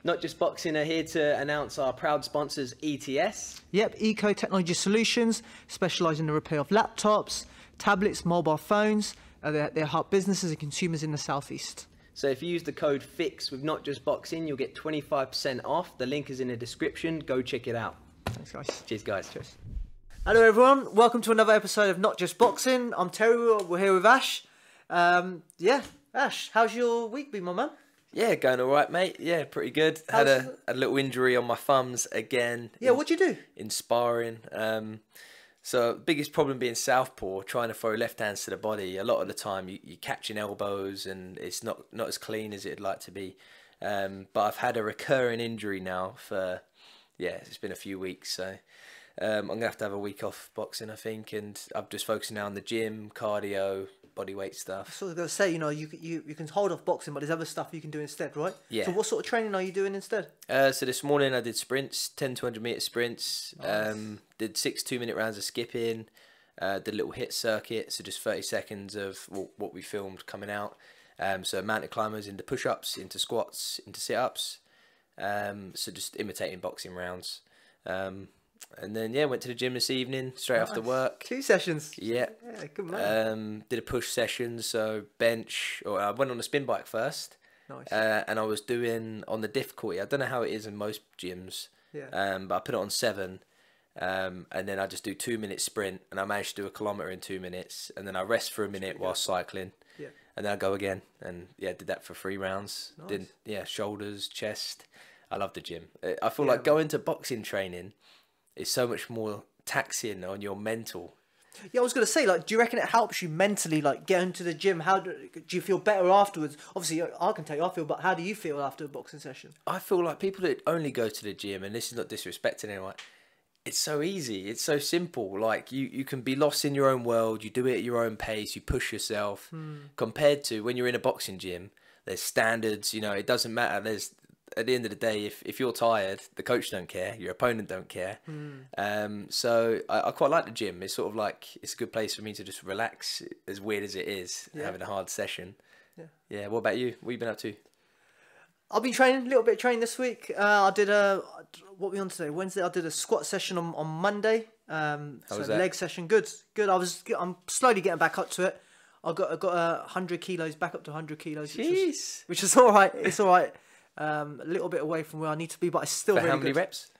Not Just Boxing are here to announce our proud sponsors, ETS. Yep, Eco Technology Solutions, specialise in the repair of laptops, tablets, mobile phones. They help businesses and consumers in the southeast. So if you use the code FIX with Not Just Boxing, you'll get 25% off. The link is in the description. Go check it out. Thanks, guys. Cheers, guys. Cheers. Hello, everyone. Welcome to another episode of Not Just Boxing. I'm Terry. We're here with Ash. Ash, how's your week been, my man? Yeah, going all right, mate. Yeah, pretty good. Had a little injury on my thumbs again. Yeah, what'd you do? In sparring. So biggest problem being southpaw, trying to throw left hands to the body. A lot of the time you're catching elbows and it's not as clean as it'd like to be. But I've had a recurring injury now for, it's been a few weeks. So I'm going to have a week off boxing, I think. And I'm just focusing now on the gym, cardio, body weight stuff. So I was going to say, you can hold off boxing, but there's other stuff you can do instead, right? Yeah. So what sort of training are you doing instead? So this morning I did sprints, 10 to 100 metre sprints. Nice. Did 6 2-minute rounds of skipping. Did a little hit circuit, so just 30 seconds of what we filmed coming out. So mountain climbers into push-ups, into squats, into sit-ups. So just imitating boxing rounds. And then went to the gym this evening straight after work. 2 sessions. Yeah, good man. did a push session, so bench. Or I went on a spin bike first. Nice. And I was doing on the difficulty. I don't know how it is in most gyms. Yeah. But I put it on 7. And then I just do 2-minute sprint, and I managed to do a kilometre in 2 minutes, and then I rest for a minute while cycling. Yeah. And then I go again, and did that for 3 rounds. Nice. Did shoulders, chest. I love the gym. I feel like going to boxing training is so much more taxing on your mental. Yeah, I was going to say, do you reckon it helps you mentally, get into the gym? How do you feel better afterwards? Obviously, I can tell you I feel, but how do you feel after a boxing session? I feel like people that only go to the gym, and this is not disrespecting anyone, it's so easy, it's so simple. You can be lost in your own world, you do it at your own pace, you push yourself. Compared to when you're in a boxing gym, there's standards, it doesn't matter. At the end of the day, if you're tired, the coach don't care, your opponent don't care. So I quite like the gym. It's sort of it's a good place for me to just relax, as weird as it is, having a hard session. Yeah. What about you? What have you been up to? I've been training, a little bit of training this week. I did what are we on today? Wednesday. I did a squat session on Monday. How was that? Leg session, good. I'm slowly getting back up to it. I got 100 kilos, back up to 100 kilos. Jeez. Which is all right. It's all right. A little bit away from where I need to be, but it's still For really how many good. reps?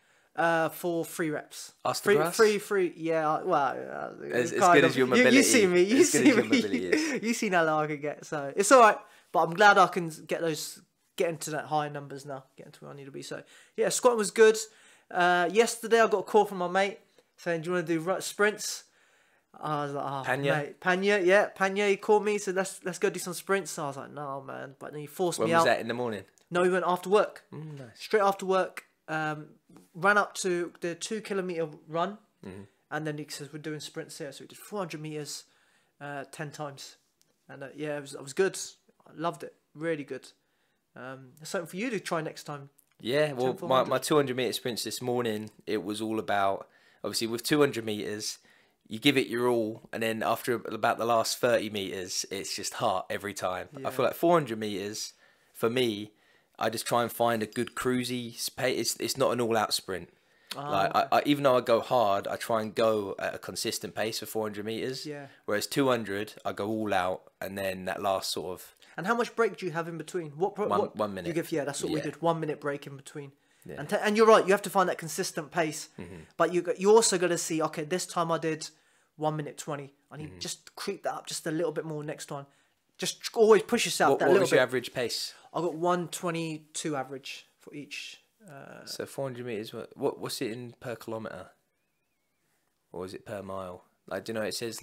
For 3 reps. Three. Yeah. Well, as good as your mobility. You see me. You see me. You see how low I can get. So it's all right. But I'm glad I can get into that high numbers now. Get into where I need to be. So yeah, squatting was good. Yesterday I got a call from my mate saying, "Do you want to do sprints?" I was like, "Oh, Panya, yeah, Panya." He called me, said, "Let's go do some sprints." So I was like, "No, man." But then he forced me out. When was that, in the morning? No, he went after work. Nice. Straight after work, ran up to the 2 kilometre run, and then he says, "We're doing sprints here." So we did 400 metres, 10 times, and it was good. I loved it, really good. Something for you to try next time. Yeah, well, my 200 metre sprints this morning, it was all about, obviously with 200 metres, you give it your all, and then after about the last 30 metres, it's just heart every time. Yeah. I feel like 400 metres, for me, I just try and find a good cruisy pace. It's not an all-out sprint. I even though I go hard, I try and go at a consistent pace for 400 metres. Yeah. Whereas 200, I go all out, and then that last sort of... And how much break do you have in between? What 1 minute. You give? Yeah, that's what we did. 1 minute break in between. Yeah. And you're right. You have to find that consistent pace. But you also got to see. Okay, this time I did 1 minute 20. I need just creep that up just a little bit more next time. Just always push yourself. What was your average pace? I got 1:22 average for each. So 400 meters. What's it in per kilometer? Or is it per mile? Do you know? It says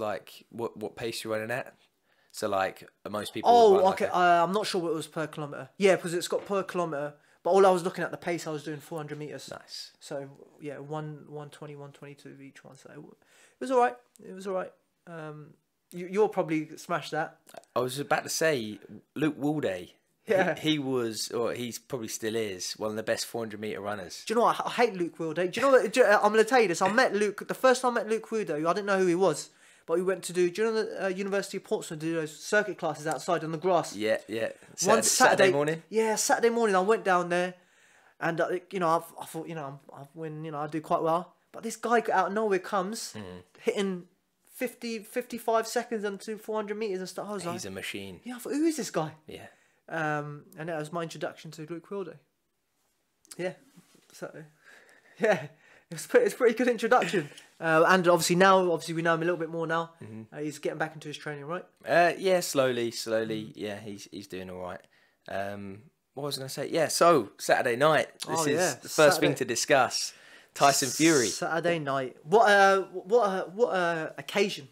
what pace you're running at. So most people. Oh, okay. I'm not sure what it was per kilometer. Yeah, because it's got per kilometer. But all I was looking at the pace, I was doing 400 meters. Nice. So yeah, 120, 122 each one. So it was all right. It was all right. You'll probably smash that. I was about to say Luke Whyte. Yeah. He was, or he's probably still is, one of the best 400 metre runners. Do you know what? I hate Luke Whyte. Do you know what? I'm going to tell you this. I met Luke, the first time I met Luke Whyte, I didn't know who he was. But we went to do you know the University of Portsmouth, do those circuit classes outside on the grass? Yeah. Saturday morning? Yeah, Saturday morning. I went down there. And you know, I thought, you know, I do quite well. But this guy out of nowhere comes, hitting 55 seconds into 400 meters and stuff. I was He's a machine. yeah, I thought, who is this guy? Yeah. And that was my introduction to Luke Wilder. Yeah, so yeah, it's a pretty good introduction. And obviously we know him a little bit more now. He's getting back into his training, right? Yeah, slowly. Yeah, he's doing all right. What was I going to say? Yeah, so Saturday night. This is the first thing to discuss. Tyson Fury. Saturday night. What a occasion.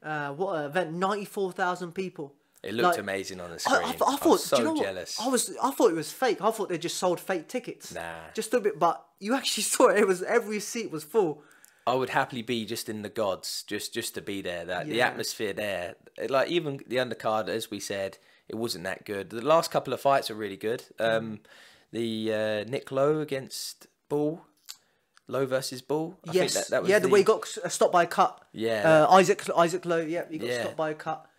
What an event. 94,000 people. It looked amazing on the screen. I thought, was so do you know jealous. I thought it was fake. I thought they just sold fake tickets. Nah. Just a bit, but you actually saw it. It was every seat was full. I would happily be just in the gods, just to be there. The atmosphere there, like even the undercard, as we said, it wasn't that good. The last couple of fights were really good. The Nick Lowe against Bull, Lowe versus Bull. I think that was the way he got stopped by a cut. Yeah, Isaac Lowe. Yeah, he got stopped by a cut.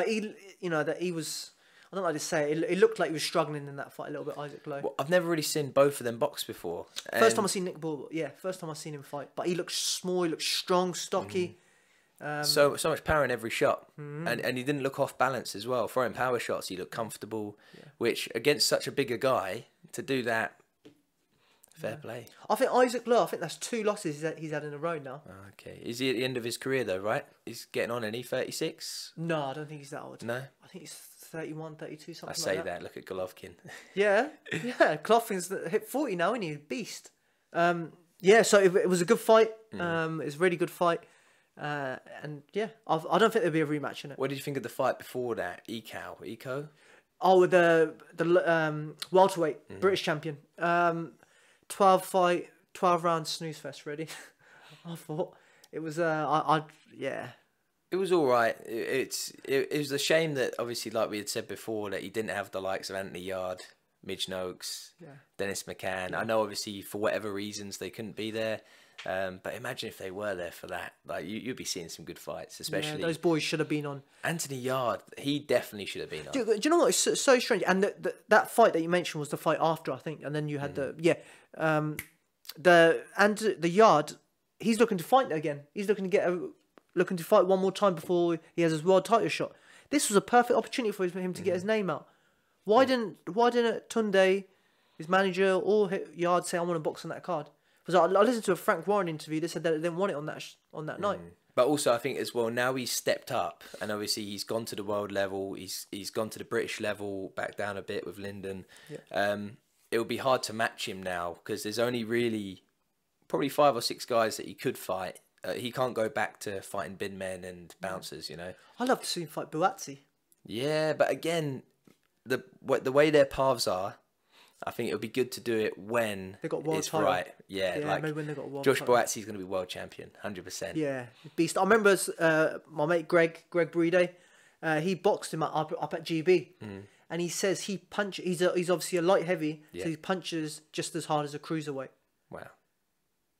He was. I don't like to say it. It looked like he was struggling in that fight a little bit, Isaac Lowe. Well, I've never really seen both of them box before. First time I seen Nick Bull. Yeah, first time I seen him fight. But he looked small. He looked strong, stocky. So much power in every shot, and he didn't look off balance as well. Throwing power shots, he looked comfortable. Which against such a bigger guy to do that, fair play. I think Isaac Lowe. I think that's 2 losses he's had in a row now. Okay, is he at the end of his career though? Right, he's getting on. Any 36? No, I don't think he's that old. No, I think he's 31, 32, something. I say that. Look at Golovkin. Yeah. Golovkin's hit 40 now, isn't he? Beast. So it was a good fight. It was a really good fight. And yeah, I don't think there'll be a rematch in it. What did you think of the fight before that? Eco? Oh, with the welterweight British champion. 12 round snooze fest, really. I thought it was It was all right. It was a shame that obviously, like we had said before, that he didn't have the likes of Anthony Yard, Midge Noakes, Dennis McCann. I know obviously for whatever reasons they couldn't be there. But imagine if they were there for that. Like you'd be seeing some good fights, especially those boys should have been on. Anthony Yard, he definitely should have been on. Do you know what? It's so strange. And that fight that you mentioned was the fight after, I think. And then you had the Yard. He's looking to fight again. He's looking to fight one more time before he has his world title shot. This was a perfect opportunity for him to get his name out. Why didn't Tunde, his manager, or Yard say I want to box on that card? Because I listened to a Frank Warren interview. They said that they didn't want it on that night. But also, I think as well, now he's stepped up, and obviously he's gone to the world level. He's gone to the British level, back down a bit with Lyndon. Yeah. It would be hard to match him now because there's only really probably 5 or 6 guys that he could fight. He can't go back to fighting bin men and bouncers, you know. I'd love to see him fight Buatsi. Yeah, but again, the way their paths are, I think it would be good to do it when they got world it's title. right. Yeah, like maybe when they got world Josh title. Buatsi's going to be world champion, 100%. Yeah, beast. I remember my mate Greg Breede, he boxed him up at GB, and he says he punch. He's obviously a light heavy, so he punches just as hard as a cruiserweight. Wow.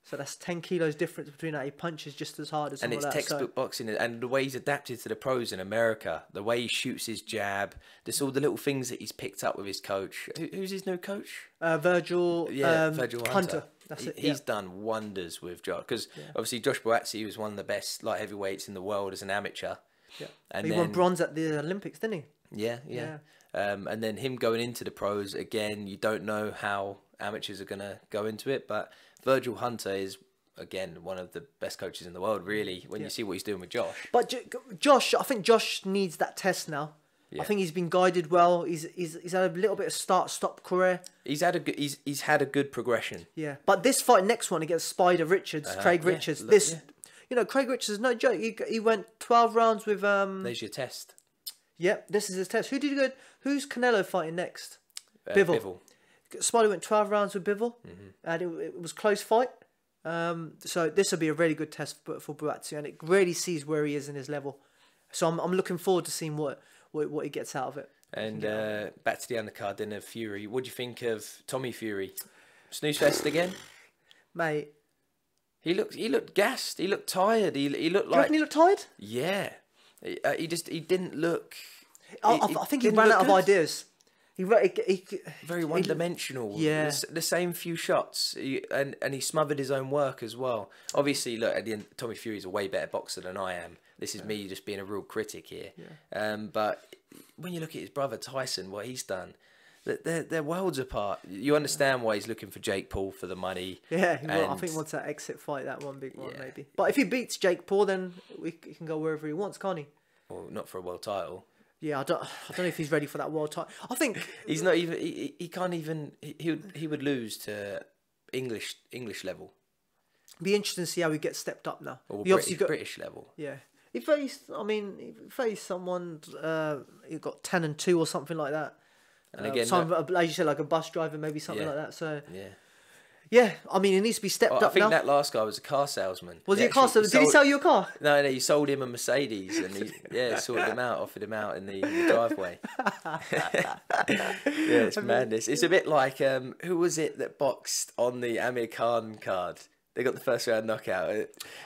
So that's 10 kilos difference between that. He punches just as hard as. And it's textbook boxing, and the way he's adapted to the pros in America, the way he shoots his jab, there's all the little things that he's picked up with his coach. Who's his new coach? Virgil. Virgil Hunter. That's it. He's done wonders with Josh because obviously Josh Buatsi was one of the best light heavyweights in the world as an amateur. Yeah. And he won bronze at the Olympics, didn't he? Yeah. And then him going into the pros again, you don't know how amateurs are going to go into it, but Virgil Hunter is again one of the best coaches in the world, really. When you see what he's doing with Josh, but Josh, I think Josh needs that test now. Yeah. I think he's been guided well. He's had a little bit of start-stop career. He's had a good progression. Yeah, but this fight, next one against Spider Richards, Craig Richards. Craig Richards is no joke. He went 12 rounds with. There's your test. Yep, this is his test. Who's Canelo fighting next? Bivol. Spider went 12 rounds with Bivol, and it was a close fight. So this will be a really good test for Buatsi, and it really sees where he is in his level. So I'm looking forward to seeing what he gets out of it. And back to the undercard then of Fury. What do you think of Tommy Fury? Snooze fest again, mate. He looked gassed. He looked tired. He looked like. Do you reckon he looked tired? Yeah, he didn't look. I think he ran out of ideas. Very one-dimensional. Yeah. The same few shots, and he smothered his own work as well. Obviously, look, at the end, Tommy Fury's a way better boxer than I am. This is me just being a real critic here. Yeah. But when you look at his brother Tyson, what he's done, they're worlds apart. You understand why he's looking for Jake Paul for the money. Yeah, I think he wants that exit fight, that one big one maybe. But if he beats Jake Paul, then he can go wherever he wants, can't he? Well, not for a world title. Yeah, I don't know if he's ready for that world title. I think he's not even. He can't even. He would lose to English level. Be interesting to see how he gets stepped up now. Or British level. Yeah, he faced someone. He got 10-2 or something like that. And again, as you said, like a bus driver, maybe something like that. So yeah, I mean, it needs to be stepped up now. I think that last guy was a car salesman. Was he a car salesman? Did he sell you a car? No, you sold him a Mercedes, and he sorted him out, offered him out in the driveway. It's madness. It's a bit like who was it that boxed on the Amir Khan card? They got the first round knockout.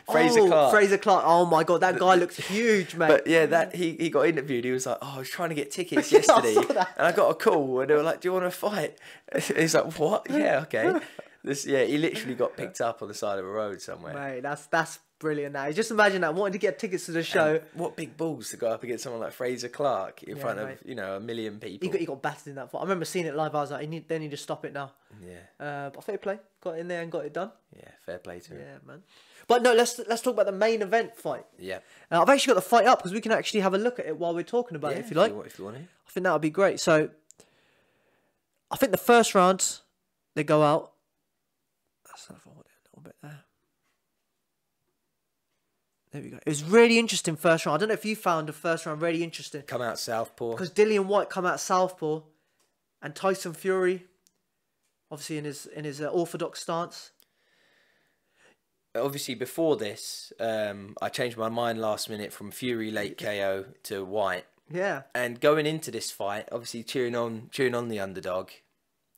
Fraser Clark. Oh my God, that guy looked huge, mate. But yeah, he got interviewed. He was like, "Oh, I was trying to get tickets yesterday, and I got a call, and they were like, 'Do you want to fight?' And he's like, 'What? Yeah, okay.'" He literally got picked up on the side of a road somewhere. Mate, that's brilliant. Now, just imagine that, wanting to get tickets to the show. And what big balls to go up against someone like Fraser Clark in front of 1 million people. He got battered in that fight. I remember seeing it live. I was like, they need to stop it now. Yeah. But fair play, got in there and got it done. Yeah, fair play to him. Yeah, man. But no, let's talk about the main event fight. Yeah. I've actually got the fight up because we can actually have a look at it while we're talking about it, if you like. If you want to. I think that would be great. So, I think the first round, they go out. Let's have a little bit there. There we go. It was really interesting first round. I don't know if you found the first round really interesting. Come out southpaw. Because Dillian Whyte come out southpaw, and Tyson Fury, obviously in his orthodox stance. Obviously, before this, I changed my mind last minute from Fury late KO to Whyte. Yeah. And going into this fight, obviously cheering on the underdog,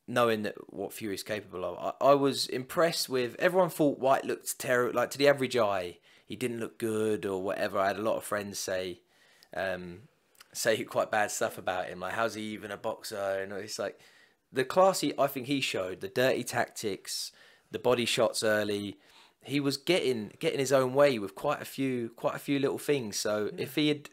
knowing that what Fury's capable of. I was impressed with. Everyone thought Whyte looked terrible. Like, to the average eye, he didn't look good or whatever. I had a lot of friends say quite bad stuff about him. Like, how's he even a boxer? And it's like the class I think he showed, the dirty tactics, the body shots early. He was getting his own way with quite a few little things. So if he had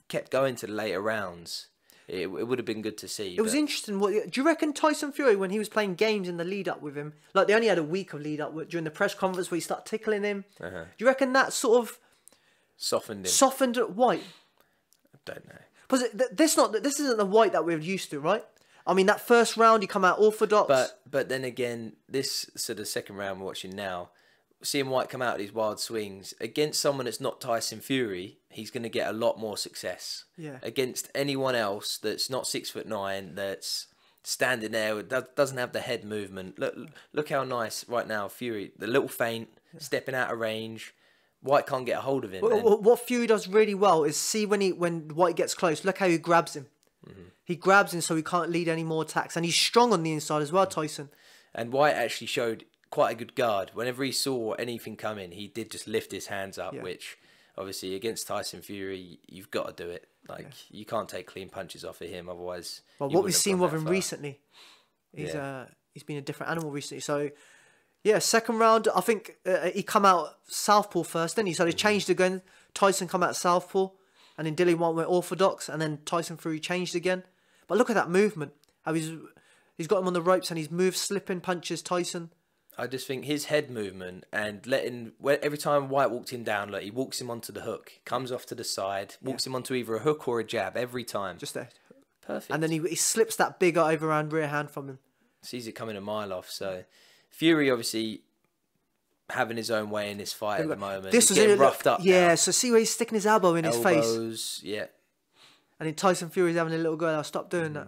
kept going to the later rounds, it would have been good to see. It was interesting. Do you reckon Tyson Fury, when he was playing games in the lead up with him, like they only had a week of lead up during the press conference where he started tickling him? Do you reckon that sort of softened him? Softened Whyte? I don't know. Because this isn't the Whyte that we're used to, right? I mean, that first round he come out orthodox. But then again, the second round we're watching now, seeing Whyte come out of these wild swings against someone that's not Tyson Fury, he's going to get a lot more success. Yeah. Against anyone else that's not 6'9", that's standing there, doesn't have the head movement. Look how nice right now Fury, the little feint, stepping out of range. Whyte can't get a hold of him. What Fury does really well is see when Whyte gets close. Look how he grabs him. He grabs him so he can't lead any more attacks, and he's strong on the inside as well, Tyson. And Whyte actually showed quite a good guard. Whenever he saw anything coming, he did just lift his hands up, which obviously against Tyson Fury, you've got to do it. Like, you can't take clean punches off of him, otherwise. Well, what we've seen with him recently, he's been a different animal recently. So, yeah, second round, I think he come out southpaw first, didn't he? So they changed again. Tyson come out southpaw, and then Dillian Whyte went orthodox, and then Tyson Fury changed again. But look at that movement. How he's got him on the ropes, and he's moved slipping punches Tyson. I just think his head movement and every time Whyte walked him down, he walks him onto the hook, comes off to the side, walks him onto either a hook or a jab every time. Just there. Perfect. And then he slips that big overhand rear hand from him. Sees it coming a mile off. So Fury obviously having his own way in this fight at the moment. He's getting roughed up now. So see where he's sticking his elbow in his face. Yeah. And then Tyson Fury's having a little go, I'll stop doing that.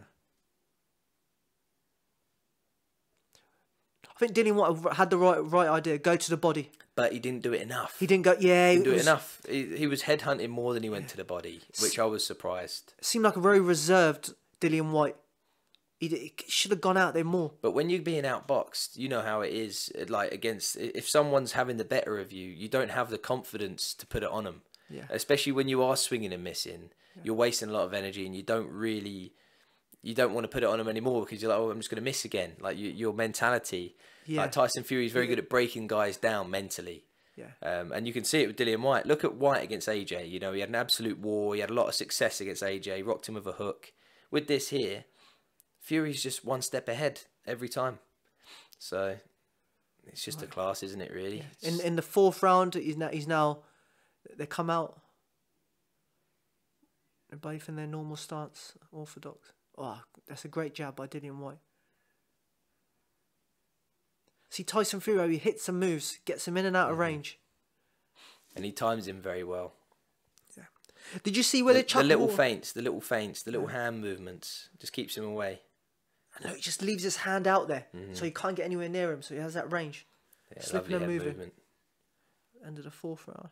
I think Dillian Whyte had the right idea. Go to the body, but he didn't do it enough. He didn't go. Yeah, he didn't do it enough. He was headhunting more than he went to the body, which I was surprised. Seemed like a very reserved Dillian Whyte. He should have gone out there more. But when you're being outboxed, you know how it is. Like, against, if someone's having the better of you, you don't have the confidence to put it on them. Yeah. Especially when you are swinging and missing, you're wasting a lot of energy, and you don't really you don't want to put it on him anymore because you're like, oh, I'm just going to miss again. Like your mentality. Yeah. Like Tyson Fury is very good at breaking guys down mentally. Yeah. And you can see it with Dillian Whyte. Look at Whyte against AJ. You know, he had an absolute war. He had a lot of success against AJ. Rocked him with a hook. With this here, Fury's just one step ahead every time. So it's just a class, isn't it? Really. Yeah. In the 4th round, he's now they come out. They're both in their normal stance, orthodox. Oh, that's a great jab by Dillian Whyte. See Tyson Fury, he hits some moves, gets him in and out of range. And he times him very well. Yeah. Did you see where they chuck the little feints, the little hand movements, just keeps him away. I know, he just leaves his hand out there, so he can't get anywhere near him, so he has that range. Yeah, slipping and moving. Movement. End of the 4th round.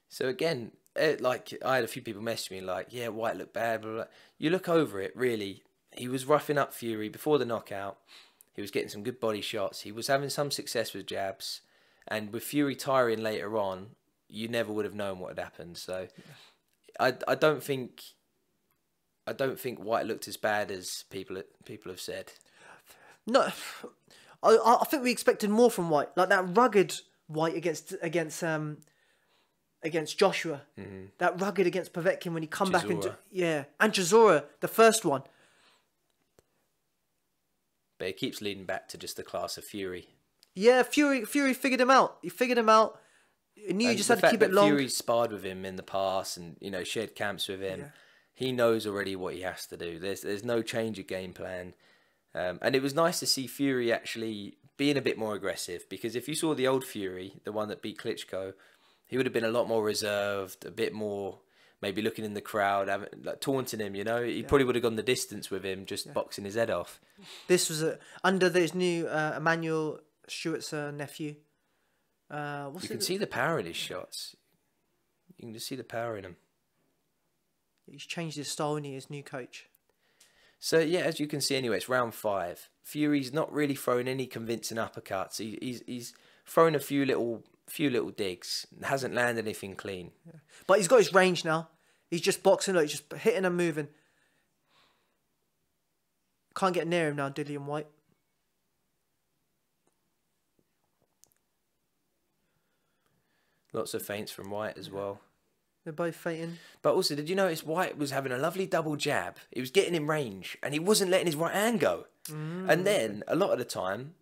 So again, like I had a few people message me like, yeah, Whyte looked bad, blah, blah. You look over it, really, he was roughing up Fury before the knockout. He was getting some good body shots. He was having some success with jabs. And with Fury tiring later on, you never would have known what had happened. So I don't think Whyte looked as bad as people have said. No, I think we expected more from Whyte. Like that rugged Whyte against Joshua. That rugged against Povetkin when he come back into... Yeah. And Chisora, the first one. But it keeps leading back to just the class of Fury. Yeah, Fury figured him out. He figured him out. He knew you just had to keep it long. Fury's sparred with him in the past and, you know, shared camps with him. Yeah. He knows already what he has to do. There's no change of game plan. And it was nice to see Fury actually being a bit more aggressive, because if you saw the old Fury, the one that beat Klitschko, he would have been a lot more reserved, a bit more maybe looking in the crowd, like taunting him, you know. He probably would have gone the distance with him, just boxing his head off. This was under this new Emmanuel Stewart's nephew. You can see the power in his shots. You can just see the power in him. He's changed his style, and he is new coach. So yeah, as you can see anyway, it's round 5. Fury's not really throwing any convincing uppercuts. He's thrown a few little digs. Hasn't landed anything clean. Yeah. But he's got his range now. He's just boxing, like, just hitting and moving. Can't get near him now, Dillian Whyte. Lots of feints from Whyte as well. They're both feinting. But also, did you notice Whyte was having a lovely double jab? He was getting in range, and he wasn't letting his right hand go. And then, a lot of the time,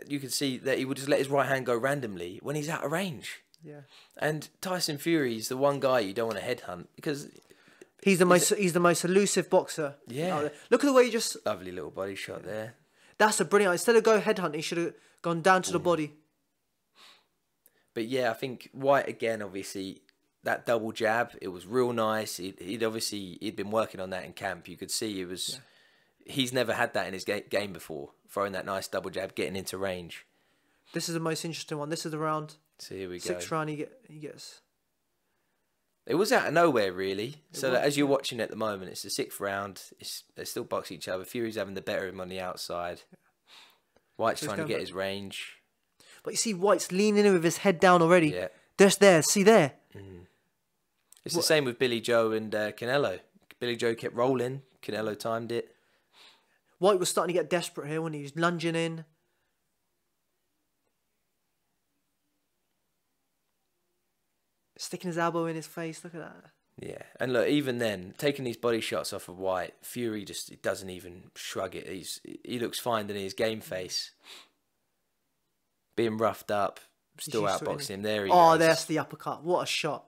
you could see that he would just let his right hand go randomly when he's out of range. Yeah. And Tyson Fury is the one guy you don't want to headhunt, because he's the most elusive boxer. Yeah. Look at the way he just... Lovely little body shot there. That's a brilliant... Instead of go headhunt, he should have gone down to the body. But yeah, I think Whyte, again, obviously, that double jab, it was real nice. He'd been working on that in camp. You could see it was... Yeah. He's never had that in his game before, throwing that nice double jab, getting into range. This is the most interesting one. This is the round. So here we go. 6th round, he gets... It was out of nowhere, really. So that as you're watching at the moment, it's the 6th round. They still box each other. Fury's having the better of him on the outside. Whyte's trying to get his range. But you see Whyte's leaning in with his head down already. Yeah. Just there. See there? It's the same with Billy Joe and Canelo. Billy Joe kept rolling. Canelo timed it. Whyte was starting to get desperate here when he was lunging in. Sticking his elbow in his face. Look at that. Yeah. And look, even then, taking these body shots off of Whyte, Fury just doesn't even shrug it. He looks fine, doesn't he? His game face. Being roughed up. Still outboxing him. There he goes. There's the uppercut. What a shot.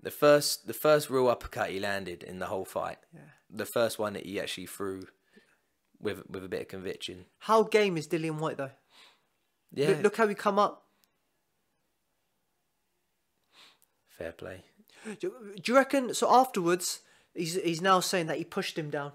The first real uppercut he landed in the whole fight. Yeah. The first one that he actually threw with a bit of conviction. How game is Dillian Whyte though? Yeah. Look how he come up. Fair play. Do you reckon? So afterwards, he's now saying that he pushed him down,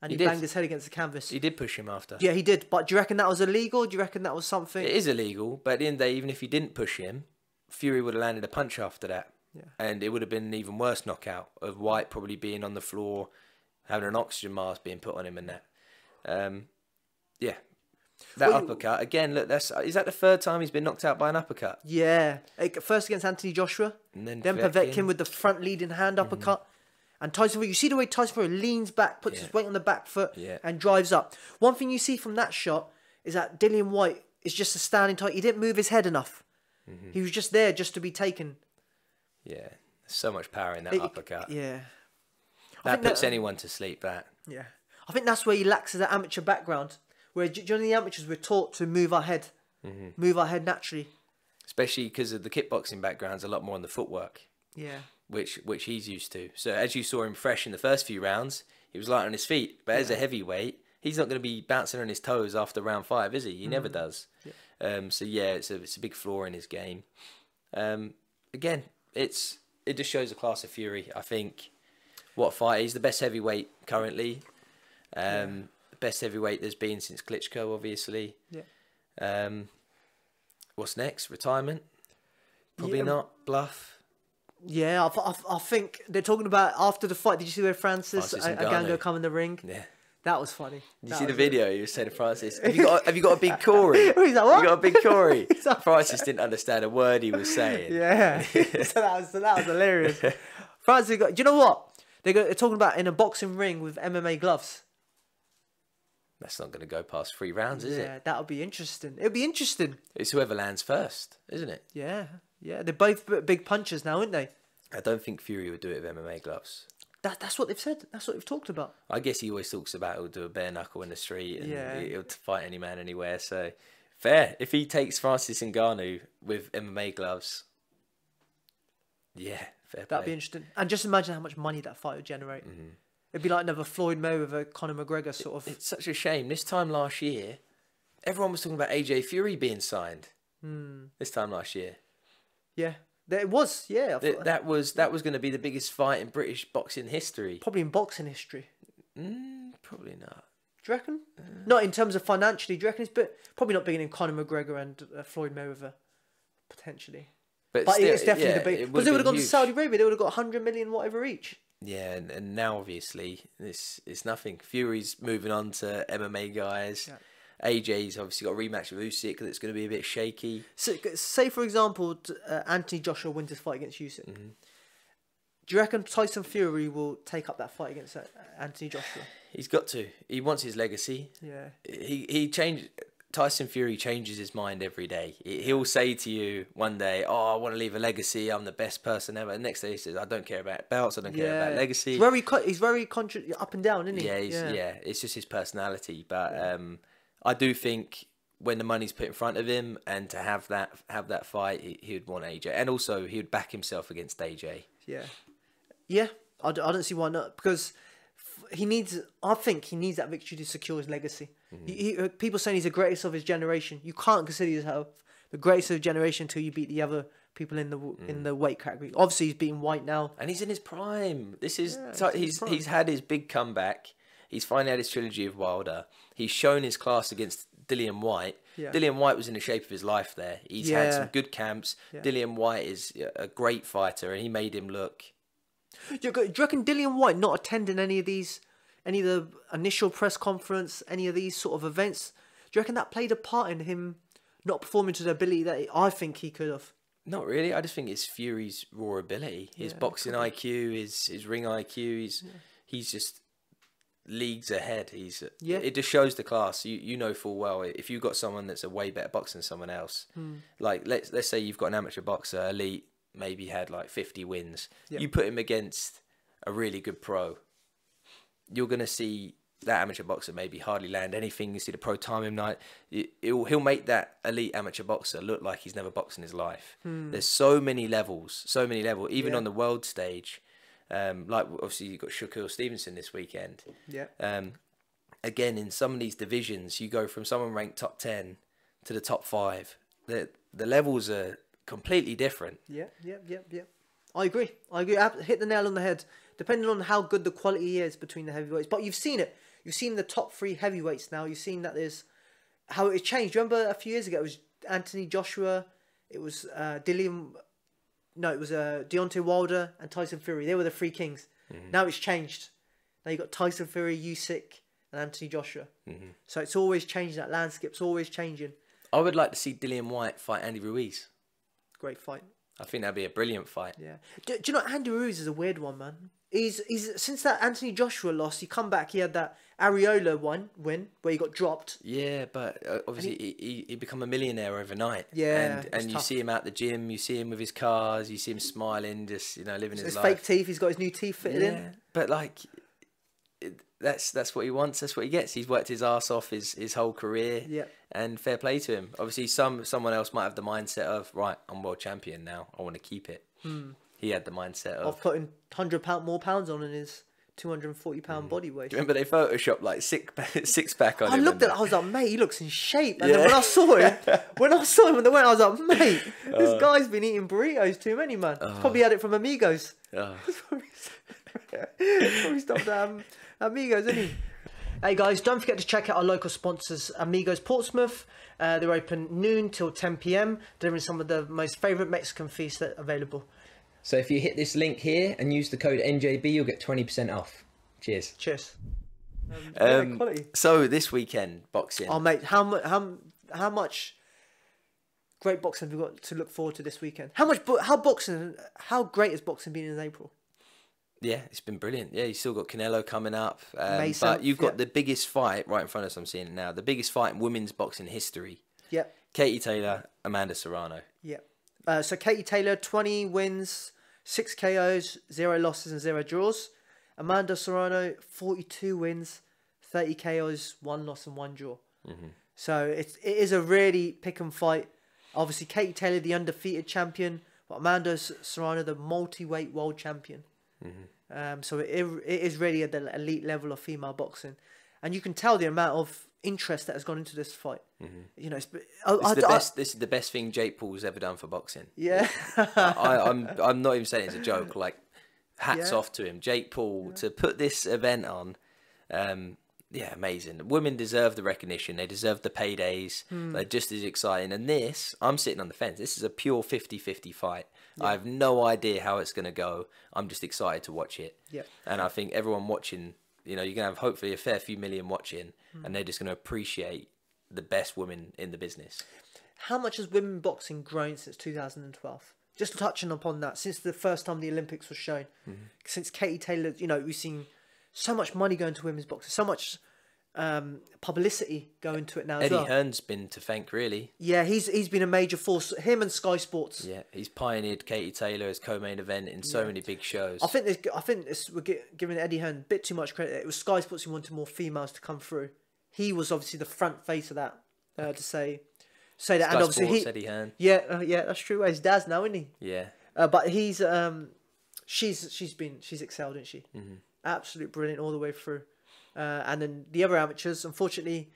and he banged his head against the canvas. He did push him after. Yeah, he did. But do you reckon that was illegal? Do you reckon that was something? It is illegal, but at the end of the day, even if he didn't push him, Fury would have landed a punch after that. Yeah. And it would have been an even worse knockout of Whyte probably being on the floor, having an oxygen mask being put on him and that. Yeah. That uppercut again. Look, is that the third time he's been knocked out by an uppercut? Yeah, first against Anthony Joshua, and then Povetkin with the front leading hand uppercut, and Tyson Fury. You see the way Tyson Fury leans back, puts his weight on the back foot, and drives up. One thing you see from that shot is that Dillian Whyte is just a standing tight. He didn't move his head enough. He was just there just to be taken. Yeah, there's so much power in that uppercut. Yeah, that puts anyone to sleep. That. Yeah, I think that's where he lacks as an amateur background. Where during the amateurs we're taught to move our head, move our head naturally. Especially because of the kickboxing background's a lot more on the footwork. Yeah. Which he's used to. So as you saw him fresh in the first few rounds, he was light on his feet. But as a heavyweight, he's not going to be bouncing on his toes after round 5, is he? He never does. Yeah. So yeah, it's a big flaw in his game. Again, it just shows the class of Fury. I think what fight he's the best heavyweight currently. Best heavyweight there's been since Klitschko, obviously. Yeah. What's next? Retirement? Probably not. Bluff. Yeah, I think they're talking about after the fight. Did you see where Francis Ngannou come in the ring? Yeah. That was funny. Did you see the video? You said to Francis, have you got a big Corey? He's like, what? You got a big Corey? Francis didn't understand a word he was saying. Yeah. so that was hilarious. Francis, do you know what? They're talking about in a boxing ring with MMA gloves. That's not going to go past 3 rounds, is it? Yeah, that'll be interesting. It'll be interesting. It's whoever lands first, isn't it? Yeah. They're both big punchers now, aren't they? I don't think Fury would do it with MMA gloves. That's what they've said. That's what they've talked about. I guess he always talks about he'll do a bare knuckle in the street and he'll fight any man anywhere. So fair. If he takes Francis Ngannou with MMA gloves, fair play. That'd be interesting. And just imagine how much money that fight would generate. It'd be like another Floyd Mayweather, Conor McGregor sort of. It's such a shame. This time last year, everyone was talking about AJ Fury being signed. This time last year. Yeah, it was. Yeah, that was going to be the biggest fight in British boxing history. Probably in boxing history. Probably not. Do you reckon? Not in terms of financially. Do you reckon? But probably not bigger than Conor McGregor and Floyd Mayweather, potentially. But still, it's definitely the big. Because they would have gone to Saudi Arabia, they would have got 100 million whatever each. Yeah, and now obviously it's nothing. Fury's moving on to MMA guys. Yeah. AJ's obviously got a rematch with Usyk that's going to be a bit shaky. So, say for example, Anthony Joshua wins his fight against Usyk. Do you reckon Tyson Fury will take up that fight against Anthony Joshua? He's got to. He wants his legacy. Yeah. He changed. Tyson Fury changes his mind every day. He'll say to you one day, "Oh, I want to leave a legacy. I'm the best person ever." And the next day he says, "I don't care about belts. I don't care about legacy." He's very up and down, isn't he? Yeah, it's just his personality. But I do think when the money's put in front of him and to have that fight, he would want AJ, and also he would back himself against AJ. Yeah. I don't see why not, because I think he needs that victory to secure his legacy. People saying he's the greatest of his generation. You can't consider yourself the greatest of his generation until you beat the other people in the weight category. Obviously, he's beating Whyte now, and he's in his prime. He's had his big comeback. He's finally had his trilogy of Wilder. He's shown his class against Dillian Whyte. Yeah. Dillian Whyte was in the shape of his life there. He's had some good camps. Yeah. Dillian Whyte is a great fighter, and he made him look. Do you reckon Dillian Whyte not attending any of the initial press conference, any of these sort of events? Do you reckon that played a part in him not performing to the ability that I think he could have? Not really. I just think it's Fury's raw ability, his boxing IQ, his ring IQ. He's just leagues ahead. It just shows the class. You know full well if you've got someone that's a way better boxer than someone else. Like let's say you've got an amateur boxer, elite, maybe had like 50 wins. You put him against a really good pro, you're going to see that amateur boxer maybe hardly land anything. You see the pro time him night. He'll make that elite amateur boxer look like he's never boxed in his life. There's so many levels, even on the world stage. Like obviously you've got Shakur Stevenson this weekend. Again, in some of these divisions, you go from someone ranked top 10 to the top 5. The levels are completely different. Yeah. I agree. Hit the nail on the head. Depending on how good the quality is between the heavyweights. But you've seen it. You've seen the top 3 heavyweights now. You've seen that there's how it changed. Remember a few years ago, it was Anthony Joshua. It was Deontay Wilder and Tyson Fury. They were the 3 kings. Now it's changed. Now you've got Tyson Fury, Usyk, and Anthony Joshua. So it's always changing. That landscape's always changing. I would like to see Dillian Whyte fight Andy Ruiz. Great fight. I think that'd be a brilliant fight. Yeah. Do you know Andy Ruiz is a weird one, man? He's since that Anthony Joshua loss, he come back. He had that Areola win where he got dropped. Yeah, but obviously he become a millionaire overnight. Yeah, and you tough. see him at the gym. You see him with his cars. You see him smiling, just living his life. Fake teeth. He's got his new teeth fitted in. But like, that's what he wants. That's what he gets. He's worked his ass off his whole career. Yeah. And fair play to him. Obviously, someone else might have the mindset of, right, I'm world champion now. I want to keep it. He had the mindset of putting more pounds on in his 240-pound body weight. Do you remember they photoshopped like six pack on him? I looked at it, I was like, mate, he looks in shape. And then when I saw him, on the way, I was like, mate, this guy's been eating burritos too many, man. He's probably had it from Amigos. Probably stopped at Amigos, isn't he? Hey guys, don't forget to check out our local sponsors, Amigos Portsmouth. They're open noon till 10 p.m, delivering some of the most favourite Mexican feasts that are available. So if you hit this link here and use the code NJB, you'll get 20% off. Cheers. Cheers. Quality. So this weekend, boxing. Oh mate, how much great boxing have we got to look forward to this weekend? How great has boxing been in April? Yeah, it's been brilliant. Yeah, you still got Canelo coming up. Mason, but you've got the biggest fight right in front of us, I'm seeing it now. The biggest fight in women's boxing history. Yep. Katie Taylor, Amanda Serrano. Yep. So Katie Taylor, 20 wins, 6 KOs, 0 losses and 0 draws. Amanda Serrano, 42 wins, 30 KOs, 1 loss and 1 draw. So it is a really pick and fight. Obviously, Katie Taylor, the undefeated champion, but Amanda Serrano, the multi-weight world champion. So it is really at the elite level of female boxing, and you can tell the amount of interest that has gone into this fight. This is the best thing Jake Paul's ever done for boxing. Yeah. I'm not even saying it's a joke. Like, hats off to him, Jake Paul, to put this event on. Yeah, amazing. Women deserve the recognition. They deserve the paydays. They're just as exciting. And this, I'm sitting on the fence. This is a pure 50-50 fight. Yeah. I have no idea how it's going to go. I'm just excited to watch it. Yeah. And I think everyone watching, you're going to have hopefully a fair few million watching, and they're just going to appreciate the best women in the business. How much has women boxing grown since 2012? Just touching upon that, since the first time the Olympics was shown, since Katie Taylor, we've seen so much money going to women's boxing, so much publicity going to it now. Eddie as well. Hearn's been to thank, really. Yeah, he's been a major force. Him and Sky Sports. Yeah, he's pioneered Katie Taylor as co-main event in so many big shows. I think we're giving Eddie Hearn a bit too much credit. It was Sky Sports who wanted more females to come through. He was obviously the front face of that to say that. Sky and obviously Sports, Eddie Hearn. Yeah, that's true. Well, his dad's now, isn't he? Yeah. But he's she's excelled, isn't she? Absolutely brilliant all the way through. And then the other amateurs, unfortunately,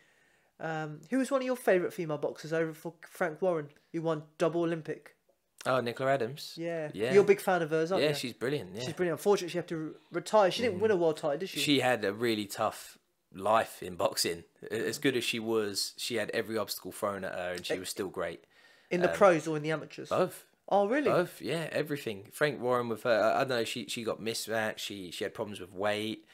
who was one of your favourite female boxers over for Frank Warren, who won double Olympic? Oh, Nicola Adams. Yeah. You're a big fan of hers, aren't you? Yeah, she's brilliant. Yeah. She's brilliant. Unfortunately, she had to retire. She didn't win a world title, did she? She had a really tough life in boxing. As good as she was, she had every obstacle thrown at her, and she was still great. In the pros or in the amateurs? Both. Oh, really? Both, yeah, everything. Frank Warren with her, I don't know, she got mismatched, she had problems with weight.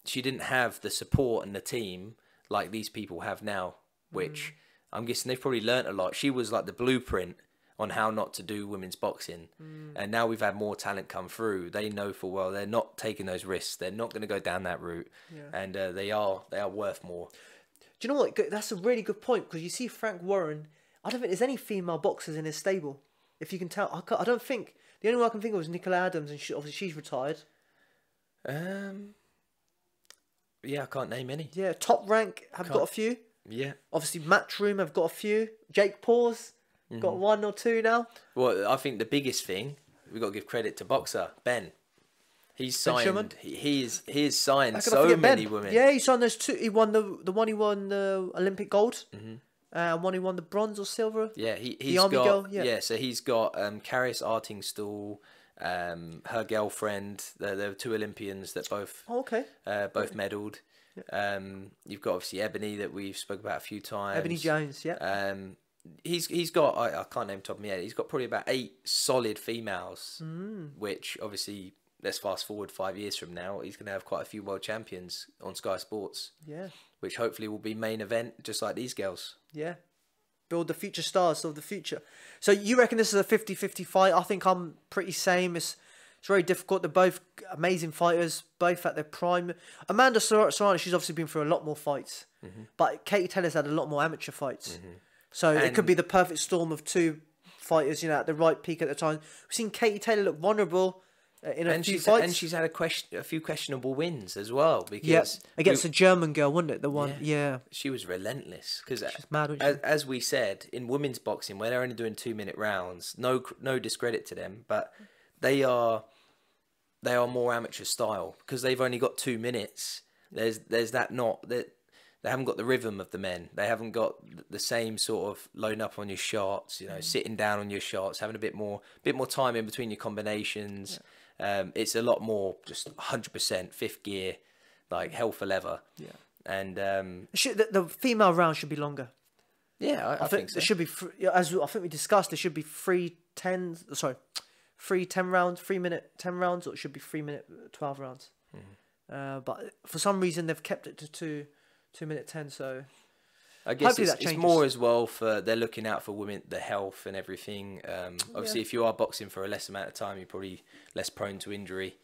She didn't have the support and the team like these people have now, which I'm guessing they've probably learnt a lot. She was like the blueprint on how not to do women's boxing. And now we've had more talent come through. They know full well they're not taking those risks. They're not going to go down that route. Yeah. And they are worth more. Do you know what? That's a really good point, because you see Frank Warren, I don't think there's any female boxers in his stable. If you can tell, I don't think. The only one I can think of is Nicola Adams, and obviously she's retired. Yeah, I can't name any. Yeah, Top Rank have got a few. Yeah. Obviously, Matchroom have got a few. Jake Paul's got 1 or 2 now. Well, I think the biggest thing, we've got to give credit to boxer Ben. He's signed. He's signed so many women. Yeah, he signed those 2. He won the one. He won the Olympic gold. One he won the bronze or silver. Yeah, he's the Army got. girl, yeah, so he's got Caris Artingstall, her girlfriend. There were 2 Olympians that both. Oh, okay. Both medalled. Yeah. You've got obviously Ebony that we've spoke about a few times. Ebony Jones, yeah. He's got, I can't name top of my head. He's got probably about 8 solid females, which obviously let's fast forward 5 years from now, he's going to have quite a few world champions on Sky Sports. Yeah. Which hopefully will be main event, just like these girls. Yeah. Build the future stars of the future. So you reckon this is a 50-50 fight? I think I'm pretty same. It's very difficult. They're both amazing fighters, both at their prime. Amanda Serrano, she's obviously been through a lot more fights. But Katie Taylor's had a lot more amateur fights. So it could be the perfect storm of two fighters, at the right peak at the time. We've seen Katie Taylor look vulnerable in a few fights. And she's had a few questionable wins as well. Because against a German girl, wasn't it? The one, She was relentless. Because mad, as we said, in women's boxing, where they're only doing 2-minute rounds, no discredit to them, but they are more amateur style because they've only got 2 minutes. There's that they haven't got the rhythm of the men. They haven't got the same sort of loading up on your shots, sitting down on your shots, having a bit more time in between your combinations. It's a lot more just 100% fifth gear, like hell for leather. Yeah. And the female round should be longer. Yeah, I think so. There should be, as I think we discussed, there should be 3 10 rounds, 3-minute 10 rounds, or it should be 3-minute 12 rounds. But for some reason they've kept it to 2-minute 10. So I guess it's more as well for they're looking out for women, the health and everything. Obviously, if you are boxing for a less amount of time, you're probably less prone to injury.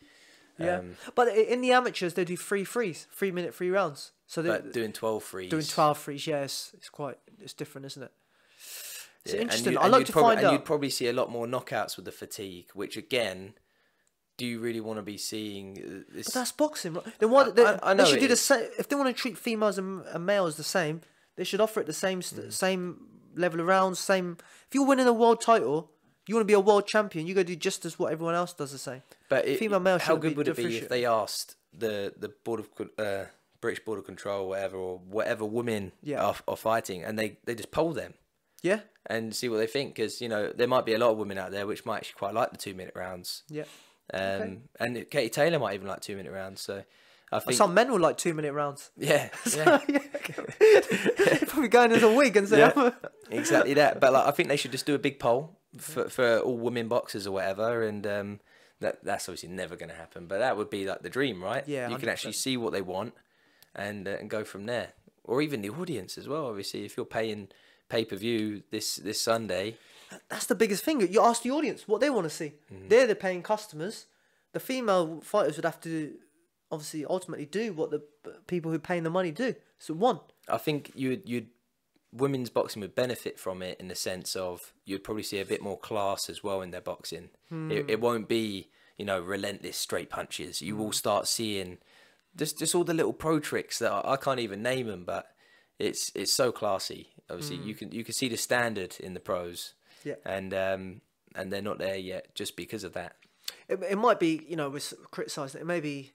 Yeah, but in the amateurs they do 3-minute 3 rounds. So they're doing 12 frees. Doing 12 frees, yes, it's different, isn't it? It's interesting. And you'd probably see a lot more knockouts with the fatigue, which again, do you really want to be seeing this? But that's boxing, right? Then why? I know they should do the same. If they want to treat females and males the same, they should offer it the same level of rounds. Same. If you're winning a world title, you want to be a world champion. You got to do just as what everyone else does the same. But female male. How good would it be if they asked the board of British Board of Control, or whatever women are fighting, and they just poll them? Yeah. And see what they think, because there might be a lot of women out there which might actually quite like the 2-minute rounds. Yeah. And Katie Taylor might even like 2-minute rounds. So I think some men will like 2-minute rounds. Yeah. Probably going as a wig and say exactly that. But I think they should just do a big poll for all women boxers or whatever, and that's obviously never going to happen. But that would be like the dream, right? Yeah. You 100%. Can actually see what they want and go from there, or even the audience as well. Obviously, if you're paying pay-per-view this Sunday. That's the biggest thing. You ask the audience what they want to see. They're the paying customers. The female fighters would have to obviously ultimately do what the people who are paying the money do. So I think you'd women's boxing would benefit from it in the sense of you'd probably see a bit more class as well in their boxing. It won't be relentless straight punches. You will start seeing just all the little pro tricks that I can't even name them, but it's so classy. Obviously, you can see the standard in the pros, and they're not there yet just because of that. It might be, we're criticising it. It may be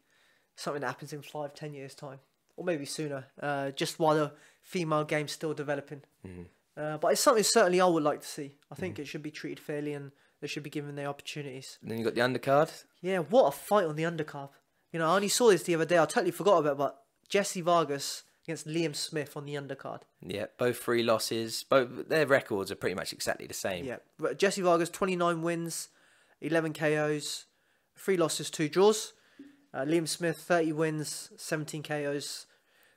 something that happens in 5-10 years' time, or maybe sooner. Just while the female game's still developing. But it's something certainly I would like to see. I think it should be treated fairly, and they should be given their opportunities. And then you got the undercard. Yeah, what a fight on the undercard! I only saw this the other day. I totally forgot about it, but Jesse Vargas against Liam Smith on the undercard. Yeah, both 3 losses. Both their records are pretty much exactly the same. Yeah, Jesse Vargas 29 wins, 11 KOs, 3 losses, 2 draws. Liam Smith 30 wins, 17 KOs,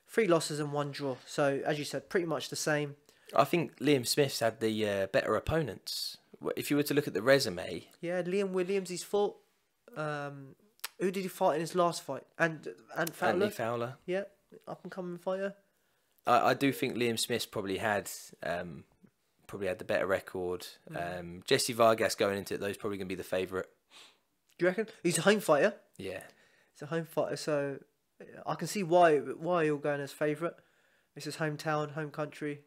3 losses and 1 draw. So as you said, pretty much the same. I think Liam Smith's had the better opponents. If you were to look at the resume, Liam Williams, he's fought. Who did he fight in his last fight? And Fowler. Anthony Fowler. Yeah. Up and coming fighter. I do think Liam Smith probably had the better record. Jesse Vargas going into it though is probably going to be the favourite. Do you reckon? He's a home fighter. Yeah, he's a home fighter, so I can see why he'll go in as favourite. It's his hometown, home country.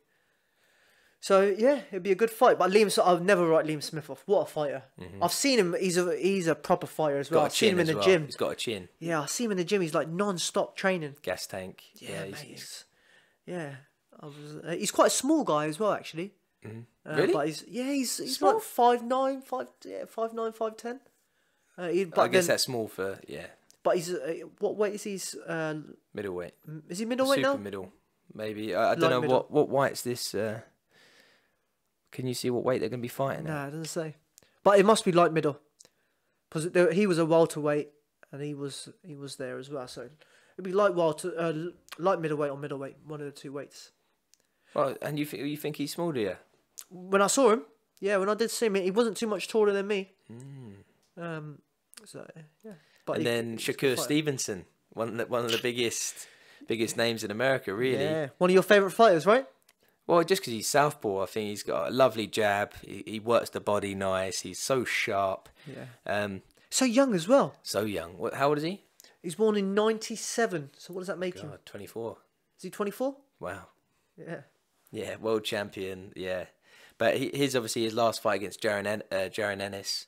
So yeah, it'd be a good fight. But I'll never write Liam Smith off. What a fighter! I've seen him. He's a proper fighter as well. I've seen him in the gym. He's got a chin. Yeah, I see him in the gym. He's like non-stop training. Gas tank. Yeah, he's quite a small guy as well, actually. Really? But he's small? Like 5'9", 5'10". I guess that's small for But he's what weight is he? Middleweight. Is he middleweight now? Super middle, maybe. I don't know middle. What Whyte's this. Can you see what weight they're going to be fighting at? Nah, it doesn't say. But it must be light middle. Because he was a welterweight. and he was there as well. So it'd be light middleweight or middleweight, one of the two weights. Well, and you think he's small, do you? When I saw him, yeah, when I did see him, he wasn't too much taller than me. So yeah. But and then Shakur Stevenson, one of the biggest names in America, really. Yeah, one of your favourite fighters, right? Well, just because he's southpaw, I think he's got a lovely jab. He works the body nice. He's so sharp. Yeah. So young as well. So young. How old is he? He's born in 97. So what does that make him? 24. Is he 24? Wow. Yeah. Yeah, world champion. Yeah, but his last fight against Jaron Ennis,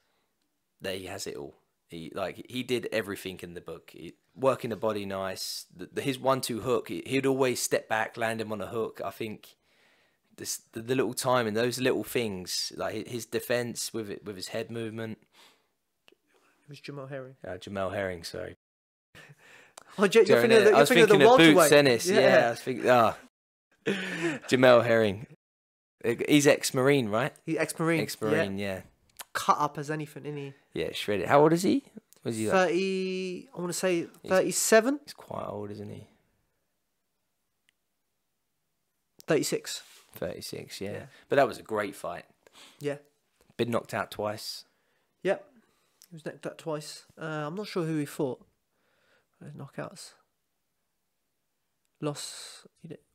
there he has it all. He did everything in the book. Working the body nice. His 1-2 hook. He'd always step back, land him on a hook. I think the little timing, those little things, like his defense with his head movement. It was Jamel Herring. Jamel Herring, sorry. Oh, you're thinking of I was thinking of Boots Ennis. Yeah, I was thinking, Jamel Herring. He's ex-Marine, right? He's ex-Marine. Ex-Marine, yeah. Cut up as anything, isn't he? Yeah, shredded. How old is he? Was he 30, I want to say 37? He's quite old, isn't he? 36. 36, yeah. But that was a great fight. Yeah. Been knocked out twice. Yep. He was knocked out twice. I'm not sure who he fought. Knockouts. Loss.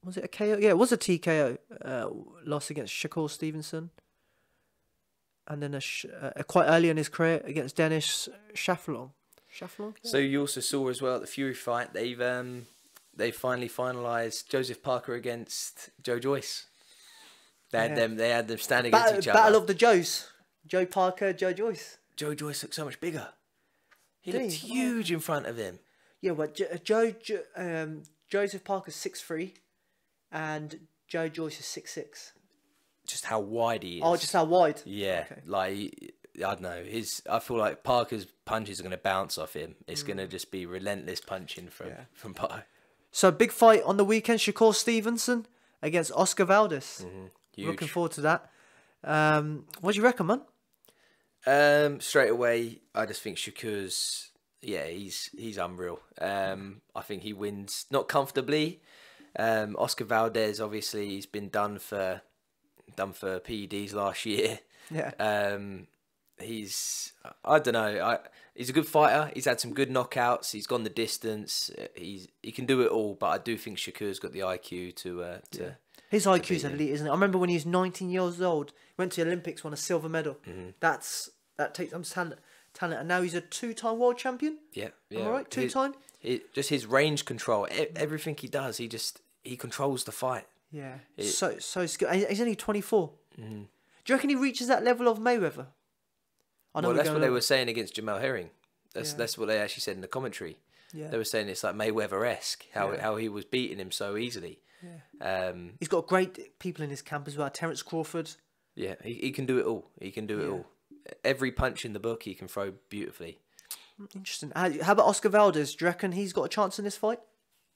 Was it a KO? Yeah, it was a TKO. Loss against Shakur Stevenson. And then quite early in his career against Dennis Shafalon. Shafalon? Yeah. So you also saw as well at the Fury fight, they finally finalised Joseph Parker against Joe Joyce. They had them standing against each other. Battle of the Joes. Joe Parker, Joe Joyce. Joe Joyce looked so much bigger. He looked huge in front of him. Yeah, but Joseph Parker's 6'3", and Joe Joyce is 6'6". Just how wide he is. Oh, just how wide? Yeah, okay. Like, I don't know. I feel like Parker's punches are going to bounce off him. It's going to just be relentless punching from Parker. So, big fight on the weekend. Shakur Stevenson against Oscar Valdez. Huge. Looking forward to that. What do you reckon, man? Straight away, I just think Shakur's... Yeah, he's unreal. I think he wins, not comfortably. Oscar Valdez, obviously, he's been done for PEDs last year. Yeah. I don't know. He's a good fighter. He's had some good knockouts. He's gone the distance. He can do it all. But I do think Shakur's got the IQ to. His IQ's elite, isn't it? I remember when he was 19 years old, went to the Olympics, won a silver medal. That takes some talent, and now he's a 2-time world champion. Yeah. Am I right? 2-time. Just his range control, everything he does, he controls the fight. Yeah, so skilled. He's only 24. Do you reckon he reaches that level of Mayweather? That's what they were saying against Jamel Herring. That's what they actually said in the commentary. Yeah. They were saying it's like Mayweather-esque, how he was beating him so easily. Yeah. He's got great people in his camp as well. Terence Crawford. Yeah, he can do it all. He can do it all. Every punch in the book he can throw beautifully. Interesting. How about Oscar Valdez? Do you reckon he's got a chance in this fight?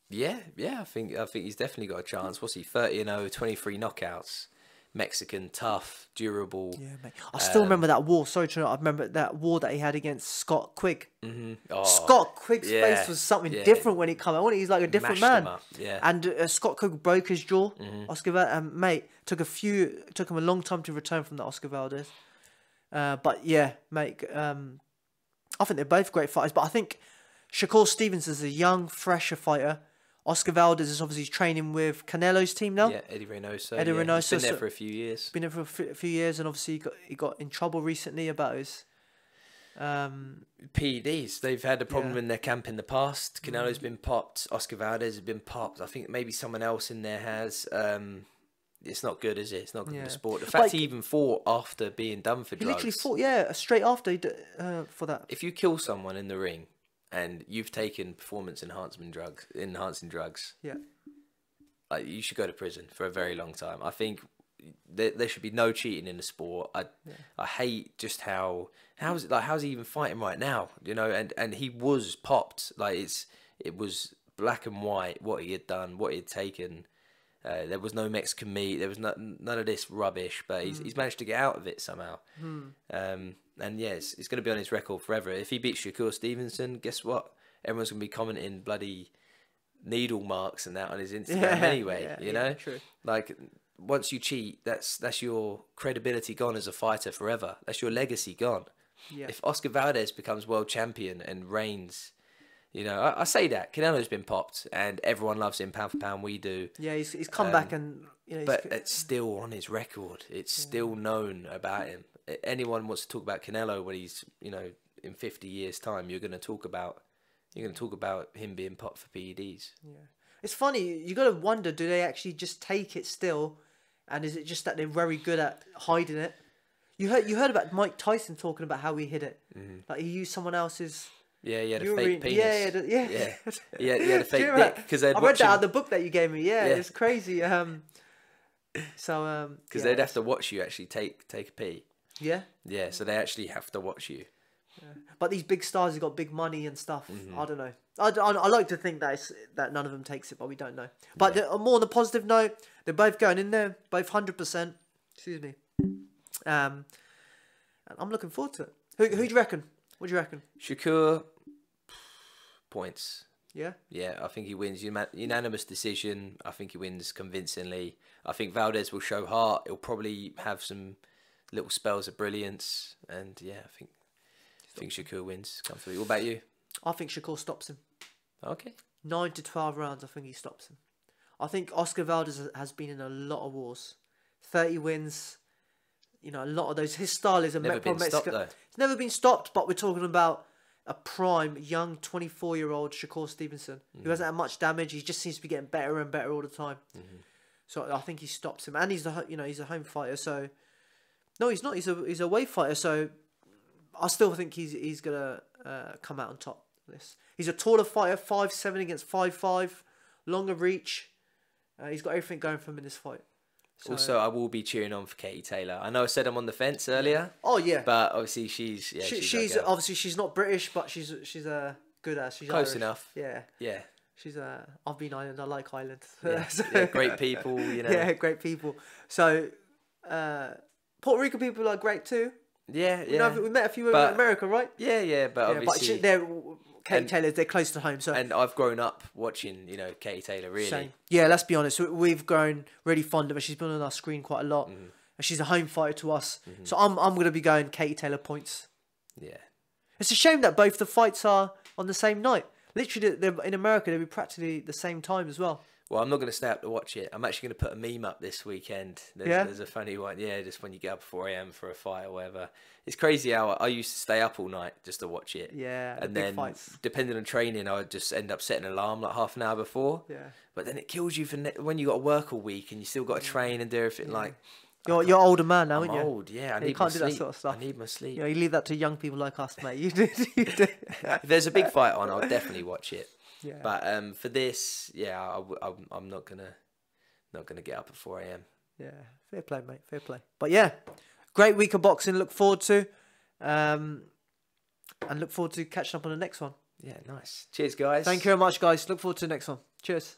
Yeah. I think he's definitely got a chance. What's he? 30-0, 23 knockouts. Mexican, tough, durable. Yeah, mate. I still remember that war. Sorry to interrupt. I remember that war that he had against Scott Quigg. Scott Quigg's face was something different when he came out. He's like a different man. Yeah. And Scott Quigg broke his jaw. Oscar Valdez, mate, took him a long time to return from that Oscar Valdez. But yeah, mate, I think they're both great fighters. But I think Shakur Stevenson is a young, fresher fighter. Oscar Valdez is obviously training with Canelo's team now. Yeah, Eddie Reynoso. Reynoso. He's been there for a few years. Been there for a few years, and obviously he got in trouble recently about his... PEDs. They've had a problem in their camp in the past. Canelo's been popped. Oscar Valdez has been popped. I think maybe someone else in there has... it's not good, is it? It's not good for the sport. The fact he even fought after being done for drugs. He literally fought, straight after for that. If you kill someone in the ring and you've taken enhancing drugs, like, you should go to prison for a very long time. I think there should be no cheating in the sport. I hate just how's he even fighting right now? You know, and he was popped. Like, it was black and white what he had done, what he had taken. There was no Mexican meat. There was none of this rubbish. But he's managed to get out of it somehow. And yeah, it's going to be on his record forever. If he beats Shakur Stevenson, guess what? Everyone's going to be commenting bloody needle marks and that on his Instagram anyway. You know, true. Like once you cheat, that's your credibility gone as a fighter forever. That's your legacy gone. Yeah. If Oscar Valdez becomes world champion and reigns, you know, I say that Canelo's been popped and everyone loves him pound for pound. We do. Yeah, he's come back and but it's still on his record. It's still known about him. Anyone wants to talk about Canelo when he's in 50 years' time, you're going to talk about him being popped for PEDs. Yeah, it's funny. You got to wonder: do they actually just take it still, and is it just that they're very good at hiding it? You heard about Mike Tyson talking about how he hid it, like he used someone else's. Yeah, he had a fake penis. Yeah. He had a fake dick because I read that out of the book that you gave me. Yeah, it's crazy. Because they'd have to watch you actually take a pee. Yeah. Yeah, so they actually have to watch you. Yeah. But these big stars have got big money and stuff. I don't know. I like to think that none of them takes it, but we don't know. But more on the positive note, they're both going in there, both 100%. Excuse me. And I'm looking forward to it. Who do you reckon? What do you reckon? Shakur, points. Yeah? Yeah, I think he wins. Unanimous decision. I think he wins convincingly. I think Valdez will show heart. He'll probably have some little spells of brilliance. And yeah, I think Shakur wins comfortably. What about you? I think Shakur stops him. Okay. 9 to 12 rounds, I think he stops him. I think Oscar Valdez has been in a lot of wars. 30 wins. You know, a lot of those. His style is a never been stopped, though. It's never been stopped, but we're talking about a prime, young 24-year-old Shakur Stevenson who hasn't had much damage. He just seems to be getting better and better all the time. So I think he stops him, and he's a home fighter. So no, he's not. He's a away fighter. So I still think he's gonna come out on top of this. He's a taller fighter, 5'7" against 5'5", longer reach. He's got everything going for him in this fight. So, also, I will be cheering on for Katie Taylor. I know I said I'm on the fence earlier. Oh yeah, but obviously she's obviously she's not British, but she's a good ass. She's close Irish. Enough. Yeah. She's I've been Ireland. I like Ireland. Yeah, great people. You know. Yeah, great people. So, Puerto Rico people are great too. Yeah. We met a few in America, right? Yeah. But obviously, they're close to home. So and I've grown up watching, Katie Taylor really. Same. Yeah, let's be honest. We've grown really fond of her. She's been on our screen quite a lot, and she's a home fighter to us. So I'm going to be going Katie Taylor points. Yeah. It's a shame that both the fights are on the same night. Literally, in America, they'll be practically the same time as well. Well, I'm not going to stay up to watch it. I'm actually going to put a meme up this weekend. There's a funny one. Yeah, just when you get up at 4 a.m. for a fight or whatever. It's crazy how I used to stay up all night just to watch it. Yeah, and then fights. Depending on training, I would just end up setting an alarm like half an hour before. Yeah. But then it kills you for when you got to work all week and you still got to train and do everything like. You're an older man now, aren't you? I'm old, yeah. I need you can't my do sleep. that sort of stuff. I need my sleep. You leave that to young people like us, mate. You do. If there's a big fight on, I'll definitely watch it. Yeah. But for this, I'm not gonna get up at 4 a.m. Yeah, fair play, mate. Fair play. But yeah, great week of boxing. Look forward to, and look forward to catching up on the next one. Yeah, nice. Cheers, guys. Thank you very much, guys. Look forward to the next one. Cheers.